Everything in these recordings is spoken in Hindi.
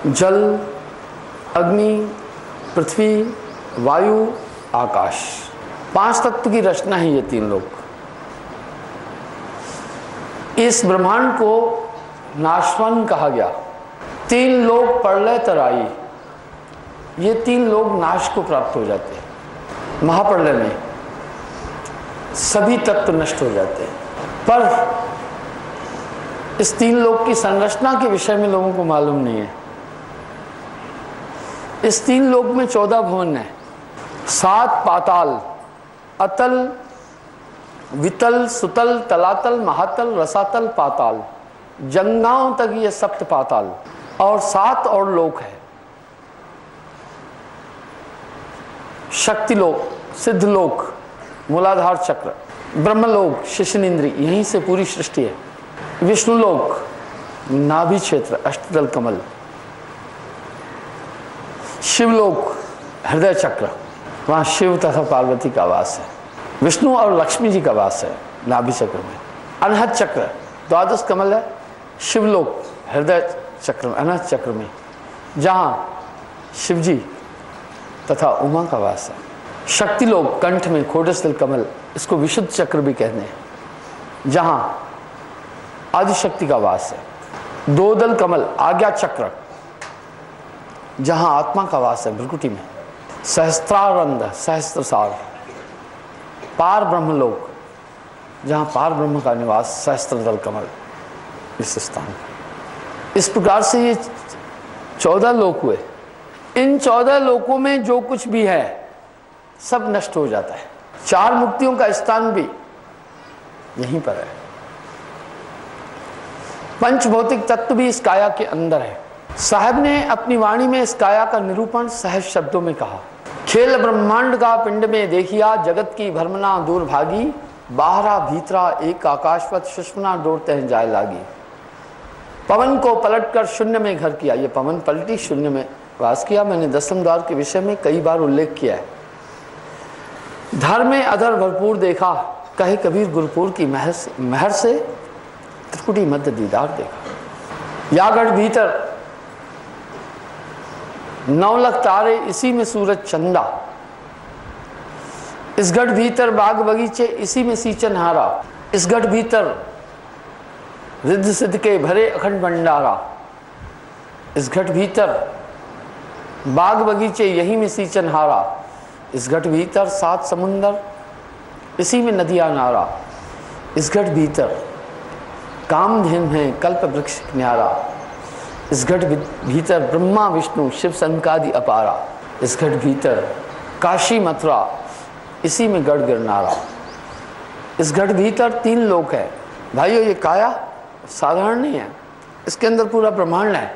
जल, अग्नि, पृथ्वी, वायु, आकाश, 5 तत्व की रचना है ये 3 लोक। इस ब्रह्मांड को नाशवान कहा गया। 3 लोक प्रलय तराई, ये 3 लोग नाश को प्राप्त हो जाते हैं। महाप्रलय में सभी तत्व नष्ट हो जाते हैं। पर इस 3 लोक की संरचना के विषय में लोगों को मालूम नहीं है। इस 3 लोक में 14 भवन है, 7 पाताल, अतल, वितल, सुतल, तलातल, महातल, रसातल, पाताल, जंगाओं तक ये 7 पाताल और 7 और लोक है। शक्तिलोक, सिद्धलोक, मूलाधार चक्र, ब्रह्मलोक, शिशुनिंद्री, यहीं से पूरी सृष्टि है। विष्णुलोक, नाभि क्षेत्र, अष्टदल कमल। शिवलोक, हृदय चक्र, वहाँ शिव तथा पार्वती का वास है। विष्णु और लक्ष्मी जी का वास है नाभि चक्र में। अनहद चक्र, 12 कमल है। शिवलोक, हृदय चक्र में, अनहद चक्र में, जहाँ शिव जी तथा उमा का वास है। शक्तिलोक, कंठ में, खोडस्थल कमल, इसको विशुद्ध चक्र भी कहते हैं, जहाँ आदिशक्ति का वास है। 2 दल कमल, आज्ञा चक्र, जहाँ आत्मा का वास है भ्रुकुटी में। सहस्त्रारंध, सहस्त्रसार, पार ब्रह्मलोक, जहाँ पार ब्रह्म का निवास, सहस्त्रदल कमल, इस स्थान। इस प्रकार से ये 14 लोक हुए। इन 14 लोकों में जो कुछ भी है सब नष्ट हो जाता है। 4 मुक्तियों का स्थान भी यहीं पर है। पंच भौतिक तत्व भी इस काया के अंदर है। साहब ने अपनी वाणी में इस काया का निरूपण सहज शब्दों में कहा। खेल ब्रह्मांड का पिंड में देखिया, जगत की भ्रमना दूर भागी, बाहरा भीतरा एक आकाशवत, सुषमना डोरते हैं जाए लागी। पवन को पलटकर शून्य में घर किया, ये पवन पलटी शून्य में वास किया। मैंने 10वें द्वार के विषय में कई बार उल्लेख किया है। धर में अधर भरपूर देखा, कहे कबीर गुरपुर की महर से त्रिकुटी मध्य दीदार देखा। यागढ़ भीतर 9 लाख तारे, इसी में सूरज चंदा। इस गढ़ भीतर बाग बगीचे, इसी में सींचन हारा। इस गढ़ भीतर रिद्ध सिद्ध के भरे अखंड भंडारा। इस घट भीतर बाग बगीचे, यहीं में सींचन हारा। इस घट भीतर 7 समुंदर, इसी में नदियां नारा। इस घट भीतर कामधेनु है, कल्प वृक्ष न्यारा। इस घट भीतर ब्रह्मा विष्णु शिव सनकादि अपारा। इस घट भीतर काशी मथुरा, इसी में गढ़ गिरनारा। इस घट भीतर 3 लोक है। भाइयों, ये काया साधारण नहीं है, इसके अंदर पूरा ब्रह्मांड है।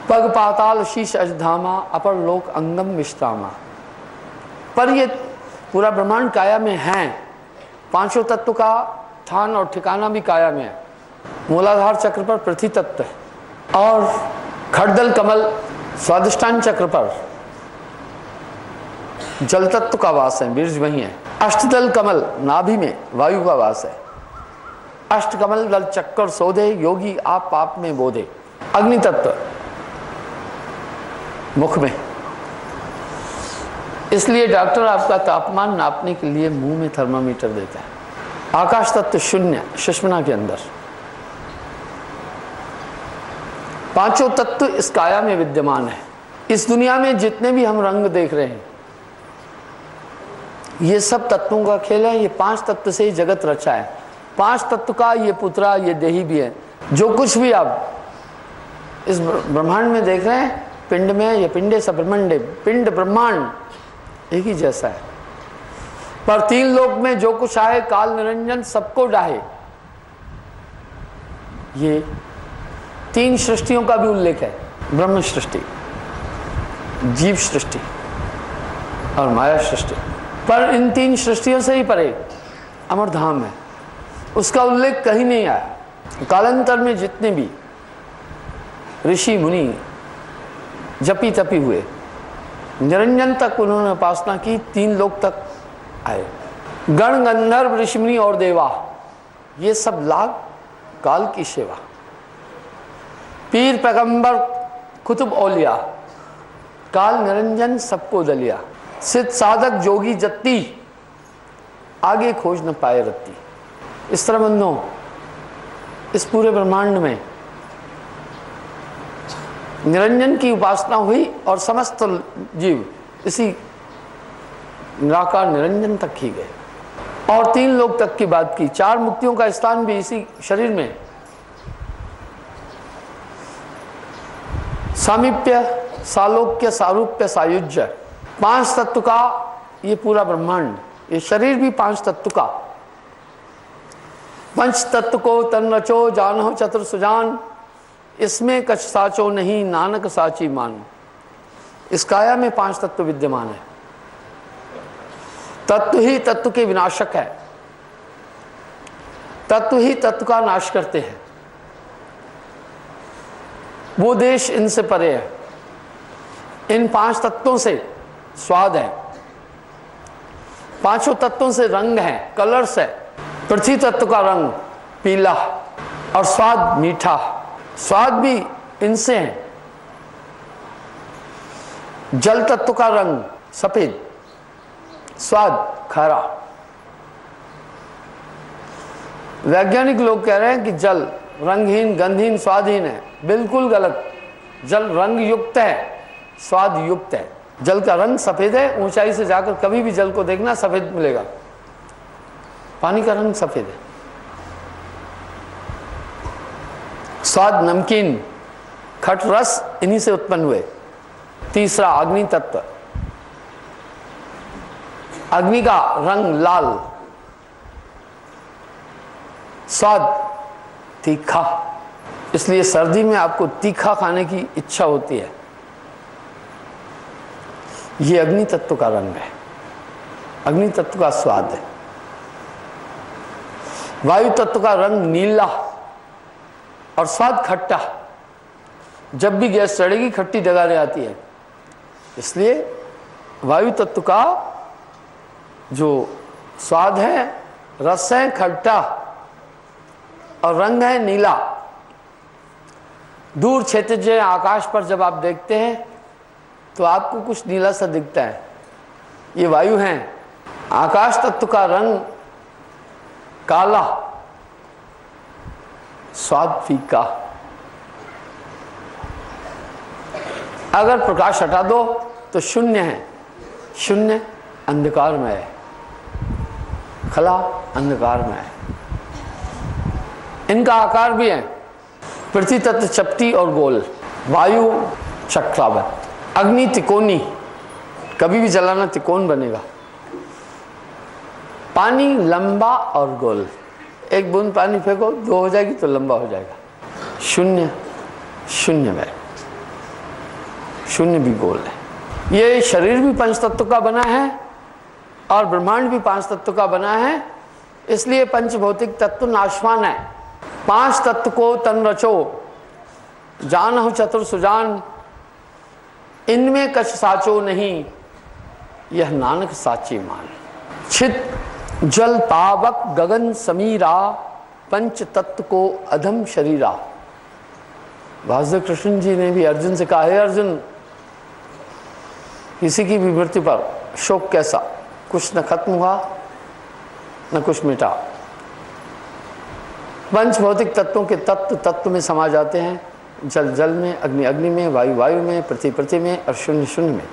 पग पाताल शीश अजधामा, अपर लोक अंगम विश्रामा। पर ये पूरा ब्रह्मांड काया में है। 5 तत्व का स्थान और ठिकाना भी काया में है। मूलाधार चक्र पर पृथ्वी तत्व है और खड़दल कमल स्वादिष्टान चक्र पर जल तत्व का वास है, बीर्ज वही है। अष्टदल कमल नाभि में वायु का वास है। अष्ट कमल दल चक्कर सोधे, योगी आप पाप में बोधे। अग्नि तत्व मुख में, इसलिए डॉक्टर आपका तापमान नापने के लिए मुंह में थर्मामीटर देता है। आकाश तत्व शून्य, सुषुम्ना के अंदर। 5 तत्व इस काया में विद्यमान है। इस दुनिया में जितने भी हम रंग देख रहे हैं, ये सब तत्वों का खेल है। ये 5 तत्व से ही जगत रचा है। 5 तत्व का ये पुत्रा, ये देही भी है। जो कुछ भी आप इस ब्रह्मांड में देख रहे हैं, पिंड में, ये पिंडे स ब्रह्मांडे, पिंड ब्रह्मांड एक ही जैसा है। पर 3 लोक में जो कुछ आए, काल निरंजन सबको डाहे। ये 3 सृष्टियों का भी उल्लेख है। ब्रह्म सृष्टि, जीव सृष्टि और माया सृष्टि। पर इन 3 सृष्टियों से ही परे अमर धाम है, उसका उल्लेख कहीं नहीं आया। कालांतर में जितने भी ऋषि मुनि जपी तपी हुए, निरंजन तक उन्होंने उपासना की, 3 लोक तक आए। गण गंधर्व ऋषि मुनि और देवा, ये सब लाग काल की सेवा। पीर पैगंबर कुतुब औलिया, काल निरंजन सबको दलिया, सिद्ध साधक जोगी जत्ती, आगे खोज न पाए रत्ती। इस तरह बंदों, इस पूरे ब्रह्मांड में निरंजन की उपासना हुई और समस्त जीव इसी निराकार निरंजन तक ही गए। और 3 लोक तक की बात की, 4 मुक्तियों का स्थान भी इसी शरीर में। सामीप्य, सालोक्य, सारूप्य, सायुज्य, 5 तत्व का ये पूरा ब्रह्मांड, ये शरीर भी 5 तत्व का। पंच तत्व को तन रचो, जानो चतुर सुजान, इसमें कछ साचो नहीं, नानक साची मान। इस काया में 5 तत्व विद्यमान है। तत्व ही तत्व के विनाशक है, तत्व ही तत्व का नाश करते हैं। वो देश इनसे परे है। इन 5 तत्वों से स्वाद है, 5 तत्वों से रंग है, कलर्स है। पृथ्वी तत्व का रंग पीला और स्वाद मीठा, स्वाद भी इनसे है। जल तत्व का रंग सफेद, स्वाद खारा। वैज्ञानिक लोग कह रहे हैं कि जल रंगहीन, गंधहीन, स्वादहीन है। बिल्कुल गलत। जल रंग युक्त है, स्वाद युक्त है। जल का रंग सफेद है, ऊंचाई से जाकर कभी भी जल को देखना सफेद मिलेगा। पानी का रंग सफेद है। स्वाद नमकीन, खट रस इन्हीं से उत्पन्न हुए। तीसरा अग्नि तत्व, अग्नि का रंग लाल, स्वाद तीखा। इसलिए सर्दी में आपको तीखा खाने की इच्छा होती है। ये अग्नि तत्व का रंग है, अग्नि तत्व का स्वाद है। वायु तत्व का रंग नीला और स्वाद खट्टा। जब भी गैस चढ़ेगी खट्टी डगारे आती है। इसलिए वायु तत्व का जो स्वाद है, रस है खट्टा और रंग है नीला। दूर क्षितिज आकाश पर जब आप देखते हैं तो आपको कुछ नीला सा दिखता है, ये वायु है। आकाश तत्व का रंग काला, स्वाद फीका। अगर प्रकाश हटा दो तो शून्य है, शून्य अंधकारमय है, खला अंधकारमय है। इनका आकार भी है, पृथ्वी तत्व चपटी और गोल, वायु चक्रावत, अग्नि तिकोनी, कभी भी जलाना तिकोन बनेगा। पानी लंबा और गोल, एक बूंद पानी फेंको 2 हो जाएगी तो लंबा हो जाएगा। शून्य, शून्य में, शून्य भी गोल है। ये शरीर भी 5 तत्व का बना है और ब्रह्मांड भी 5 तत्व का बना है। इसलिए पंच भौतिक तत्व नाशवान है। 5 तत्व को तन रचो, जानहु चतुर सुजान, इनमें कछ साचो नहीं, यह नानक साची मान। छित जल पावक गगन समीरा, पंच तत्व को अधम शरीरा। वासुदेव कृष्ण जी ने भी अर्जुन से कहा, हे अर्जुन, किसी की भी मृत्यु पर शोक कैसा, कुछ न खत्म हुआ न कुछ मिटा। पंच भौतिक तत्वों के तत्व तत्व में समा जाते हैं। जल जल में, अग्नि अग्नि में, वायु वायु में, पृथ्वी पृथ्वी में और शून्य शून्य में।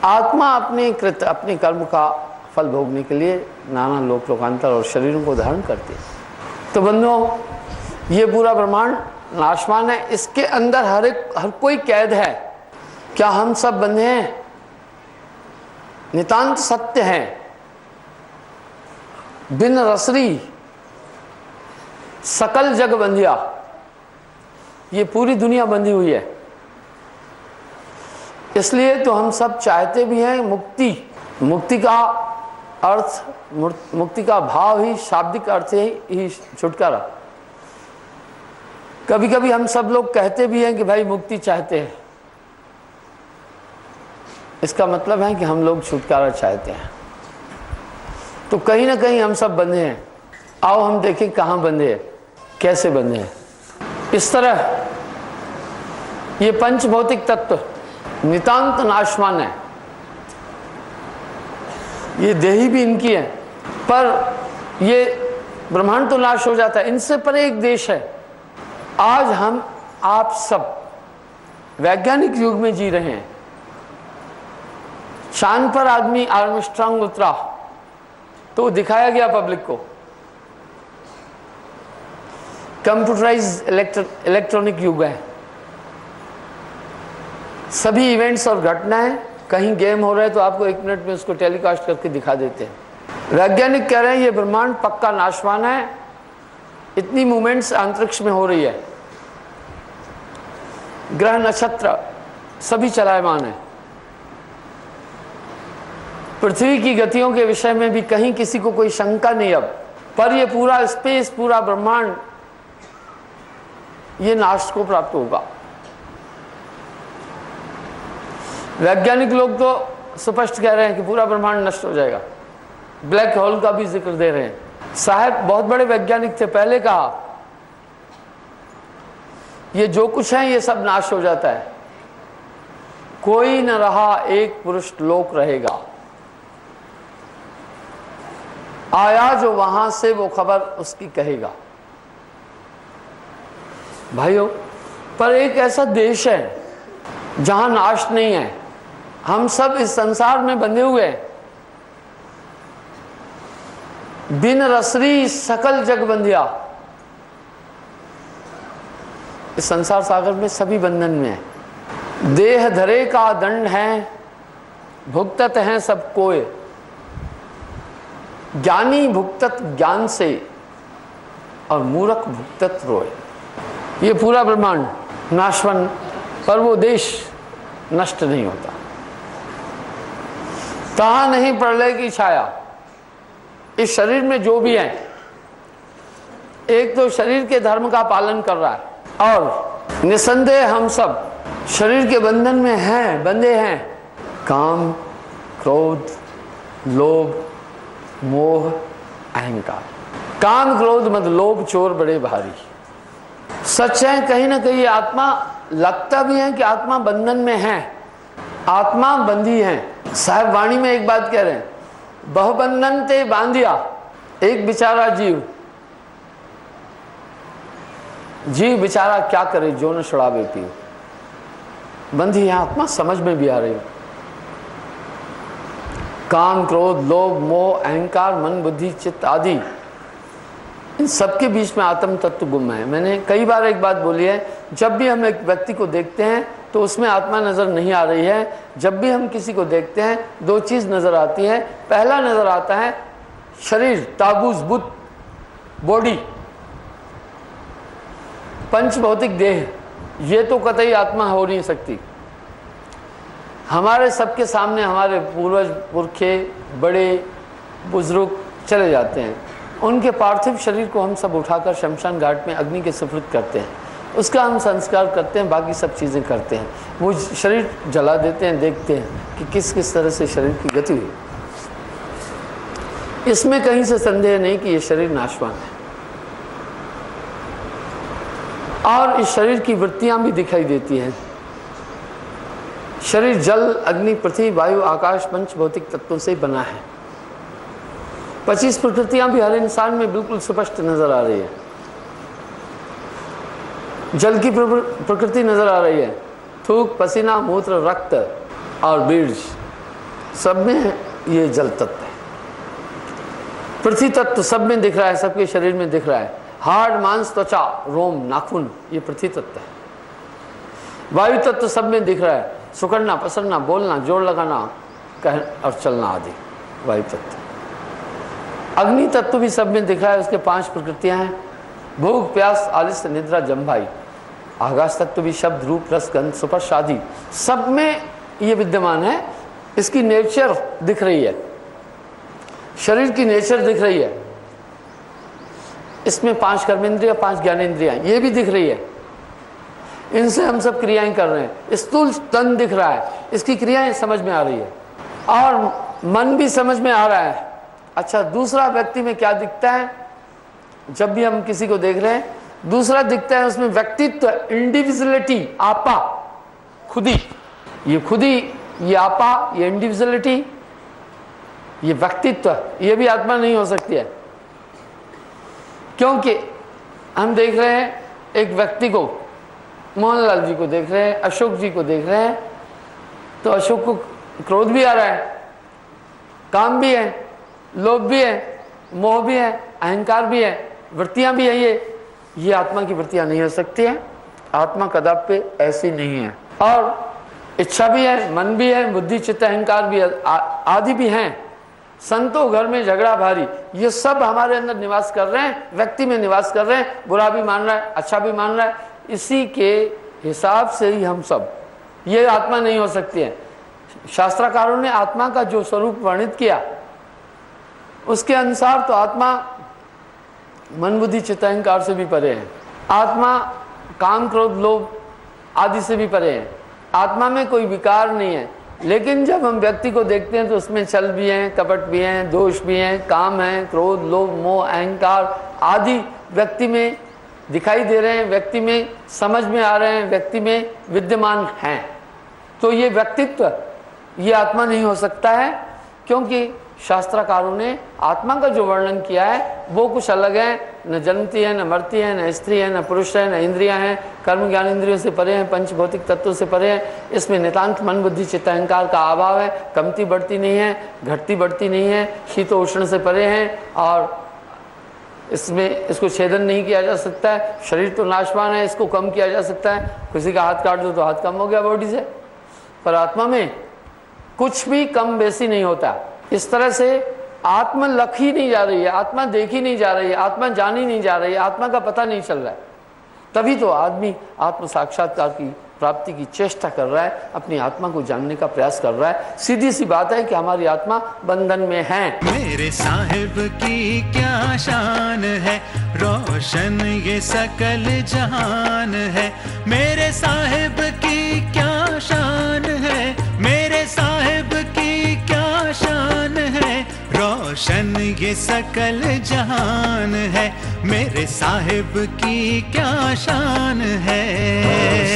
आत्मा अपने कृत अपने कर्म का फल भोगने के लिए नाना लोक लोकांतर और शरीरों को धारण करती है। तो बंधुओं, ये पूरा ब्रह्मांड नाशवान है। इसके अंदर हर कोई कैद है। क्या हम सब बंधे हैं? नितांत सत्य है। बिन रसरी सकल जग बंधिया, ये पूरी दुनिया बंधी हुई है। इसलिए तो हम सब चाहते भी हैं मुक्ति। मुक्ति का अर्थ, मुक्ति का भाव ही शाब्दिक अर्थ ही छुटकारा। कभी कभी हम सब लोग कहते भी हैं कि भाई मुक्ति चाहते हैं। इसका मतलब है कि हम लोग छुटकारा चाहते हैं। तो कहीं ना कहीं हम सब बंधे हैं। आओ हम देखें कहाँ बंधे हैं, कैसे बंधे हैं। इस तरह ये पंच भौतिक तत्व नितांत नाशवान है, ये देही भी इनकी है, पर ये ब्रह्मांड तो नाश हो जाता है। इनसे पर एक देश है। आज हम आप सब वैज्ञानिक युग में जी रहे हैं। चांद पर आदमी आर्मस्ट्रांग उतरा तो दिखाया गया पब्लिक को। कंप्यूटराइज्ड इलेक्ट्रॉनिक युग है। सभी इवेंट्स और घटनाएं, कहीं गेम हो रहा है तो आपको 1 मिनट में उसको टेलीकास्ट करके दिखा देते हैं। वैज्ञानिक कह रहे हैं ये ब्रह्मांड पक्का नाशवान है, इतनी मूवमेंट्स अंतरिक्ष में हो रही है, ग्रह नक्षत्र सभी चलायमान है। पृथ्वी की गतियों के विषय में भी कहीं किसी को कोई शंका नहीं अब, पर ये पूरा स्पेस, पूरा ब्रह्मांड ये नाश को प्राप्त होगा। वैज्ञानिक लोग तो स्पष्ट कह रहे हैं कि पूरा ब्रह्मांड नष्ट हो जाएगा। ब्लैक होल का भी जिक्र दे रहे हैं। साहब बहुत बड़े वैज्ञानिक थे, पहले कहा ये जो कुछ है ये सब नाश हो जाता है, कोई न रहा, एक पुरुष लोक रहेगा। आया जो वहां से वो खबर उसकी कहेगा। भाइयों, पर एक ऐसा देश है जहां नाश नहीं है। हम सब इस संसार में बंधे हुए हैं। बिन रसरी सकल जग बंधिया। इस संसार सागर में सभी बंधन में है। देह धरे का दंड है, भुगतत हैं सब कोय। ज्ञानी भुगतत ज्ञान से और मूर्ख भुगतत रोए। ये पूरा ब्रह्मांड नाशवन, पर वो देश नष्ट नहीं होता। तहां नहीं प्रलय की छाया। इस शरीर में जो भी है, एक तो शरीर के धर्म का पालन कर रहा है, और निसंदेह हम सब शरीर के बंधन में हैं, बंधे हैं। काम, क्रोध, लोभ, मोह, अहंकार। काम, क्रोध, मद, लोभ, चोर बड़े भारी। सच है, कहीं ना कहीं आत्मा लगता भी है कि आत्मा बंधन में है, आत्मा बंधी है। साहब वाणी में एक बात कह रहे हैं, बहुबंधन ते बांधिया। एक बेचारा जीव बेचारा क्या करे, जो न छुड़ावे पियो। बंधी है आत्मा, समझ में भी आ रही हो। काम, क्रोध, लोभ, मोह, अहंकार, मन, बुद्धि, चित्त आदि, इन सबके बीच में आत्म तत्व गुम है। मैंने कई बार एक बात बोली है, जब भी हम एक व्यक्ति को देखते हैं तो उसमें आत्मा नजर नहीं आ रही है। जब भी हम किसी को देखते हैं 2 चीज नजर आती है। पहला नजर आता है शरीर, ताबूज, बुत, बॉडी, पंच भौतिक देह। ये तो कतई आत्मा हो नहीं सकती। हमारे सबके सामने हमारे पूर्वज, पुरखे, बड़े बुजुर्ग चले जाते हैं। उनके पार्थिव शरीर को हम सब उठाकर शमशान घाट में अग्नि के सुपुर्द करते हैं, उसका हम संस्कार करते हैं, बाकी सब चीज़ें करते हैं। वो शरीर जला देते हैं, देखते हैं कि किस किस तरह से शरीर की गति हुई। इसमें कहीं से संदेह नहीं कि ये शरीर नाशवान है। और इस शरीर की वृत्तियां भी दिखाई देती हैं। शरीर जल, अग्नि, पृथ्वी, वायु, आकाश, पंच भौतिक तत्वों से बना है। 25 प्रकृतियां भी हर इंसान में बिल्कुल स्पष्ट नजर आ रही है। जल की प्रकृति नजर आ रही है। थूक, पसीना, मूत्र, रक्त और बीज, सब में ये जल तत्व है। पृथ्वी तत्व सब में दिख रहा है, सबके शरीर में दिख रहा है। हाड़, मांस, त्वचा, रोम, नाखून, ये पृथ्वी तत्व है। वायु तत्व सब में दिख रहा है, सुकड़ना, पसरना, बोलना, जोड़ लगाना, कह और चलना आदि वायु तत्व। अग्नि तत्व भी सब में दिख रहा है, उसके 5 प्रकृतियां हैं, भूख, प्यास, आलस्य, निद्रा, जम्भाई। आकाश तत्व भी शब्द, रूप, रस, गंध, स्पर्श आदि सब में ये विद्यमान है। इसकी नेचर दिख रही है, शरीर की नेचर दिख रही है। इसमें 5 कर्मेंद्रियां, 5 ज्ञानेंद्रियां, ये भी दिख रही है। इनसे हम सब क्रियाएं कर रहे हैं। स्थूल तन दिख रहा है, इसकी क्रियाएं समझ में आ रही है, और मन भी समझ में आ रहा है। अच्छा, दूसरा व्यक्ति में क्या दिखता है? जब भी हम किसी को देख रहे हैं, दूसरा दिखता है उसमें व्यक्तित्व, इंडिविजुअलिटी, आपा। खुदी, ये आपा, ये इंडिविजुअलिटी, ये व्यक्तित्व, ये भी आत्मा नहीं हो सकती है। क्योंकि हम देख रहे हैं एक व्यक्ति को, मोहनलाल जी को देख रहे हैं, अशोक जी को देख रहे हैं, तो अशोक को क्रोध भी आ रहा है, काम भी है, लोभ भी है, मोह भी है, अहंकार भी है, वृत्तियां भी है। ये आत्मा की वृत्तियां नहीं हो सकती है। आत्मा कदापि ऐसी नहीं है। और इच्छा भी है, मन भी है, बुद्धि चित्त अहंकार भी आदि भी हैं। संतों घर में झगड़ा भारी, ये सब हमारे अंदर निवास कर रहे हैं, व्यक्ति में निवास कर रहे हैं। बुरा भी मान रहा है, अच्छा भी मान रहा है, इसी के हिसाब से ही हम सब, ये आत्मा नहीं हो सकती है। शास्त्रकारों ने आत्मा का जो स्वरूप वर्णित किया उसके अनुसार तो आत्मा मन बुद्धि चित्त अहंकार से भी परे है। आत्मा काम क्रोध लोभ आदि से भी परे है। आत्मा में कोई विकार नहीं है। लेकिन जब हम व्यक्ति को देखते हैं तो उसमें छल भी है, कपट भी है, दोष भी है, काम है, क्रोध लोभ मोह अहंकार आदि व्यक्ति में दिखाई दे रहे हैं, व्यक्ति में समझ में आ रहे हैं, व्यक्ति में विद्यमान हैं। तो ये व्यक्तित्व, ये आत्मा नहीं हो सकता है, क्योंकि शास्त्रकारों ने आत्मा का जो वर्णन किया है वो कुछ अलग है। न जन्मती है, न मरती है, न स्त्री है, न पुरुष है, न इंद्रियां हैं, कर्म ज्ञान इंद्रियों से परे हैं, पंच भौतिक तत्वों से परे हैं। इसमें नितांत मन बुद्धि चित्त अहंकार का अभाव है। कमती बढ़ती नहीं है, घटती बढ़ती नहीं है, शीतोष्ण से परे हैं, और इसमें इसको छेदन नहीं किया जा सकता है। शरीर तो नाशवान है, इसको कम किया जा सकता है। किसी का हाथ काट दो तो हाथ कम हो गया बॉडी से, पर आत्मा में कुछ भी कम बेसी नहीं होता। इस तरह से आत्मा लख ही नहीं जा रही है, आत्मा देखी नहीं जा रही है, आत्मा जानी नहीं जा रही है, आत्मा का पता नहीं चल रहा है। तभी तो आदमी आत्म साक्षात्कार की प्राप्ति की चेष्टा कर रहा है, अपनी आत्मा को जानने का प्रयास कर रहा है। सीधी सी बात है कि हमारी आत्मा बंधन में है। मेरे साहिब की क्या शान है, रोशन ये सकल जहान है। मेरे साहिब की क्या शान है, मेरे साहिब की क्या शान है, रोशन ये सकल जहान है। मेरे साहिब की क्या शान है।